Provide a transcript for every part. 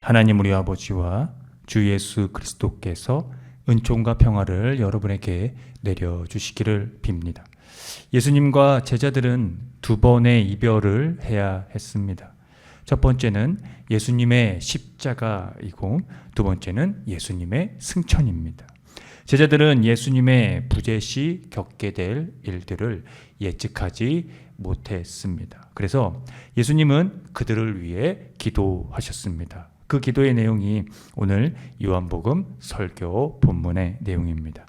하나님 우리 아버지와 주 예수 그리스도께서 은총과 평화를 여러분에게 내려주시기를 빕니다. 예수님과 제자들은 두 번의 이별을 해야 했습니다. 첫 번째는 예수님의 십자가이고 두 번째는 예수님의 승천입니다. 제자들은 예수님의 부재 시 겪게 될 일들을 예측하지 못했습니다. 그래서 예수님은 그들을 위해 기도하셨습니다. 그 기도의 내용이 오늘 요한복음 설교 본문의 내용입니다.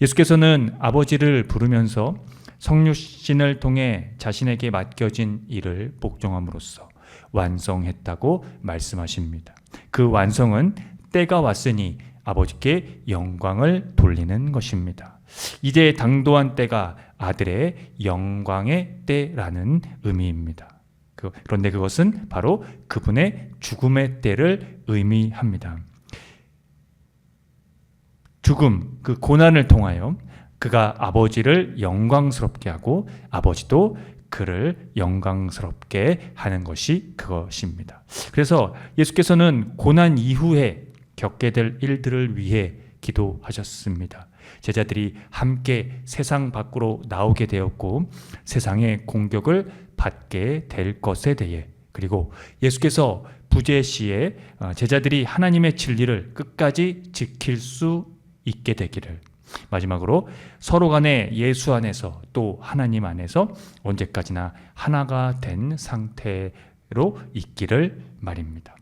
예수께서는 아버지를 부르면서 성육신을 통해 자신에게 맡겨진 일을 복종함으로써 완성했다고 말씀하십니다. 그 완성은 때가 왔으니 아버지께 영광을 돌리는 것입니다. 이제 당도한 때가 아들의 영광의 때라는 의미입니다. 그런데 그것은 바로 그분의 죽음의 때를 의미합니다. 죽음, 그 고난을 통하여 그가 아버지를 영광스럽게 하고 아버지도 그를 영광스럽게 하는 것이 그것입니다. 그래서 예수께서는 고난 이후에 겪게 될 일들을 위해 기도하셨습니다. 제자들이 함께 세상 밖으로 나오게 되었고 세상의 공격을 받게 될 것에 대해, 그리고 예수께서 부재 시에 제자들이 하나님의 진리를 끝까지 지킬 수 있게 되기를, 마지막으로 서로 간에 예수 안에서 또 하나님 안에서 언제까지나 하나가 된 상태로 있기를 말입니다.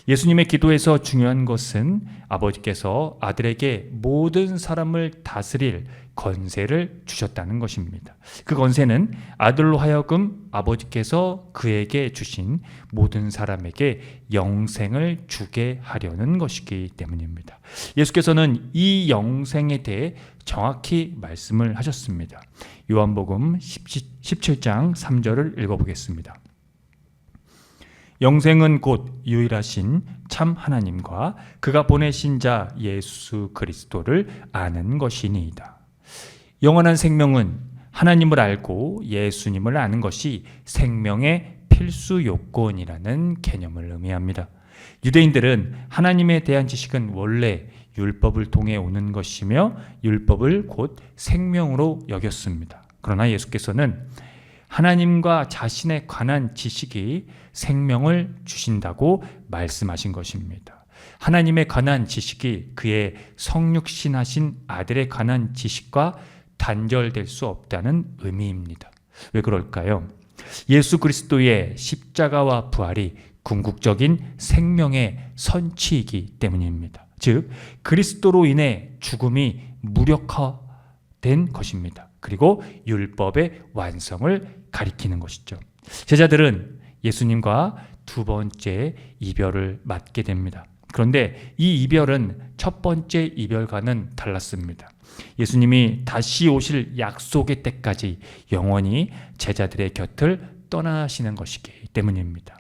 예수님의 기도에서 중요한 것은 아버지께서 아들에게 모든 사람을 다스릴 권세를 주셨다는 것입니다. 그 권세는 아들로 하여금 아버지께서 그에게 주신 모든 사람에게 영생을 주게 하려는 것이기 때문입니다. 예수께서는 이 영생에 대해 정확히 말씀을 하셨습니다. 요한복음 17장 3절을 읽어보겠습니다. 영생은 곧 유일하신 참 하나님과 그가 보내신 자 예수 그리스도를 아는 것이니이다. 영원한 생명은 하나님을 알고 예수님을 아는 것이 생명의 필수 요건이라는 개념을 의미합니다. 유대인들은 하나님에 대한 지식은 원래 율법을 통해 오는 것이며 율법을 곧 생명으로 여겼습니다. 그러나 예수께서는 하나님과 자신에 관한 지식이 생명을 주신다고 말씀하신 것입니다. 하나님에 관한 지식이 그의 성육신하신 아들에 관한 지식과 단절될 수 없다는 의미입니다. 왜 그럴까요? 예수 그리스도의 십자가와 부활이 궁극적인 생명의 선취이기 때문입니다. 즉 그리스도로 인해 죽음이 무력화된 것입니다. 그리고 율법의 완성을 가리키는 것이죠. 제자들은 예수님과 두 번째 이별을 맞게 됩니다. 그런데 이 이별은 첫 번째 이별과는 달랐습니다. 예수님이 다시 오실 약속의 때까지 영원히 제자들의 곁을 떠나시는 것이기 때문입니다.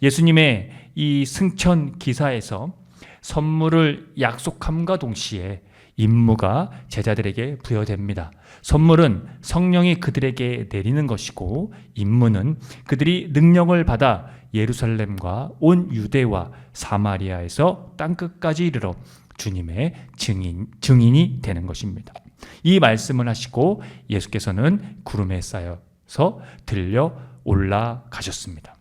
예수님의 이 승천 기사에서 선물을 약속함과 동시에 임무가 제자들에게 부여됩니다. 선물은 성령이 그들에게 내리는 것이고 임무는 그들이 능력을 받아 예루살렘과 온 유대와 사마리아에서 땅끝까지 이르러 주님의 증인이 되는 것입니다. 이 말씀을 하시고 예수께서는 구름에 쌓여서 들려 올라가셨습니다.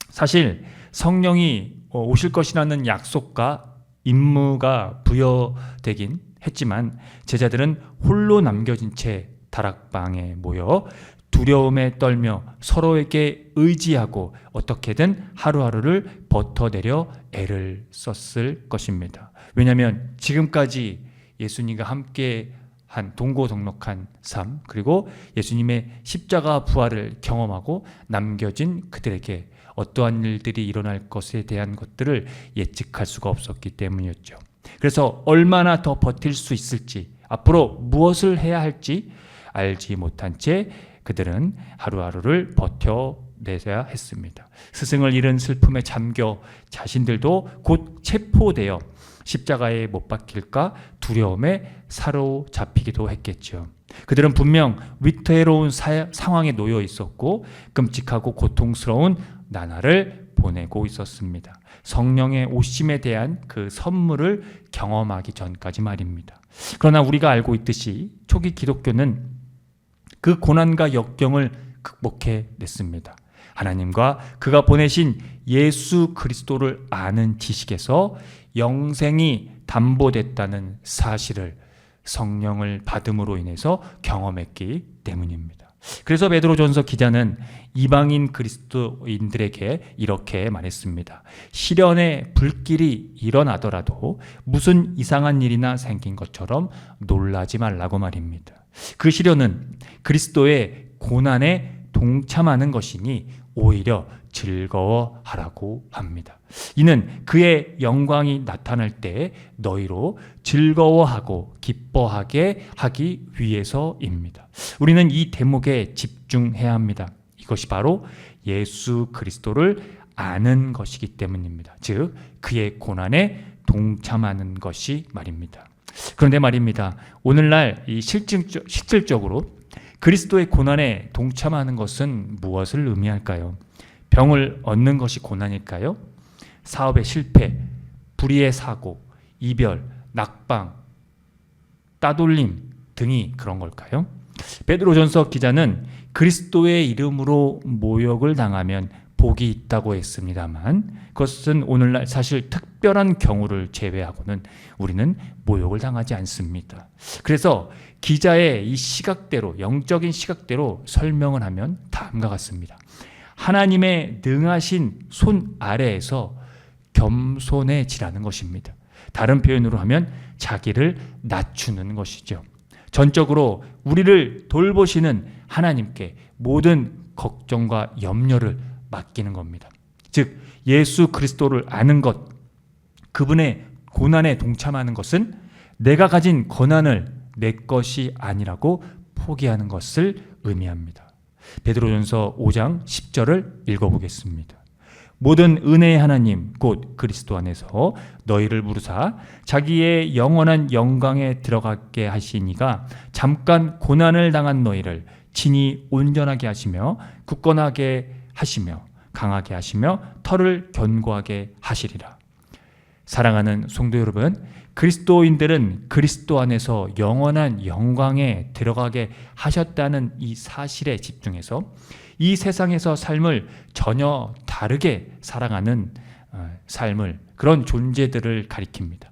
사실 성령이 오실 것이라는 약속과 임무가 부여되긴 했지만 제자들은 홀로 남겨진 채 다락방에 모여 두려움에 떨며 서로에게 의지하고 어떻게든 하루하루를 버텨내려 애를 썼을 것입니다. 왜냐하면 지금까지 예수님과 함께 한 동고동락한 삶, 그리고 예수님의 십자가 부활을 경험하고 남겨진 그들에게 어떠한 일들이 일어날 것에 대한 것들을 예측할 수가 없었기 때문이었죠. 그래서 얼마나 더 버틸 수 있을지, 앞으로 무엇을 해야 할지 알지 못한 채 그들은 하루하루를 버텨내야 했습니다. 스승을 잃은 슬픔에 잠겨 자신들도 곧 체포되어 십자가에 못 박힐까 두려움에 사로잡히기도 했겠죠. 그들은 분명 위태로운 상황에 놓여 있었고 끔찍하고 고통스러운 나날을 보내고 있었습니다. 성령의 오심에 대한 그 선물을 경험하기 전까지 말입니다. 그러나 우리가 알고 있듯이 초기 기독교는 그 고난과 역경을 극복해냈습니다. 하나님과 그가 보내신 예수 그리스도를 아는 지식에서 영생이 담보됐다는 사실을 성령을 받음으로 인해서 경험했기 때문입니다. 그래서 베드로전서 기자는 이방인 그리스도인들에게 이렇게 말했습니다. 시련의 불길이 일어나더라도 무슨 이상한 일이나 생긴 것처럼 놀라지 말라고 말입니다. 그 시련은 그리스도의 고난에 동참하는 것이니 오히려 즐거워하라고 합니다. 이는 그의 영광이 나타날 때 너희로 즐거워하고 기뻐하게 하기 위해서입니다. 우리는 이 대목에 집중해야 합니다. 이것이 바로 예수 그리스도를 아는 것이기 때문입니다. 즉 그의 고난에 동참하는 것이 말입니다. 그런데 말입니다. 오늘날 이 실질적으로 그리스도의 고난에 동참하는 것은 무엇을 의미할까요? 병을 얻는 것이 고난일까요? 사업의 실패, 불의의 사고, 이별, 낙방, 따돌림 등이 그런 걸까요? 베드로전서 기자는 그리스도의 이름으로 모욕을 당하면 복이 있다고 했습니다만 그것은 오늘날 사실 특별한 경우를 제외하고는 우리는 모욕을 당하지 않습니다. 그래서 기자의 이 시각대로, 영적인 시각대로 설명을 하면 다음과 같습니다. 하나님의 능하신 손 아래에서 겸손해지라는 것입니다. 다른 표현으로 하면 자기를 낮추는 것이죠. 전적으로 우리를 돌보시는 하나님께 모든 걱정과 염려를 맡기는 겁니다. 즉 예수 그리스도를 아는 것, 그분의 고난에 동참하는 것은 내가 가진 고난을 내 것이 아니라고 포기하는 것을 의미합니다. 베드로전서 5장 10절을 읽어보겠습니다. 모든 은혜의 하나님 곧 그리스도 안에서 너희를 부르사 자기의 영원한 영광에 들어가게 하시니가 잠깐 고난을 당한 너희를 친히 온전하게 하시며 굳건하게 하시며 강하게 하시며 털을 견고하게 하시리라. 사랑하는 성도 여러분, 그리스도인들은 그리스도 안에서 영원한 영광에 들어가게 하셨다는 이 사실에 집중해서 이 세상에서 삶을 전혀 다르게 살아가는 삶을, 그런 존재들을 가리킵니다.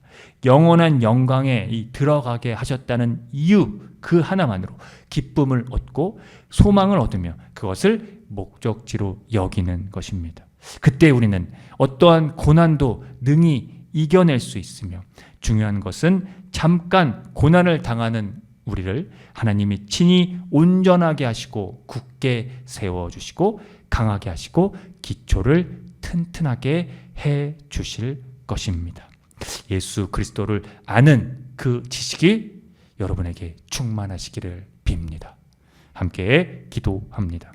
영원한 영광에 들어가게 하셨다는 이유 그 하나만으로 기쁨을 얻고 소망을 얻으며 그것을 목적지로 여기는 것입니다. 그때 우리는 어떠한 고난도 능히 이겨낼 수 있으며 중요한 것은 잠깐 고난을 당하는 우리를 하나님이 친히 온전하게 하시고 굳게 세워주시고 강하게 하시고 기초를 튼튼하게 해 주실 것입니다. 예수 그리스도를 아는 그 지식이 여러분에게 충만하시기를 빕니다. 함께 기도합니다.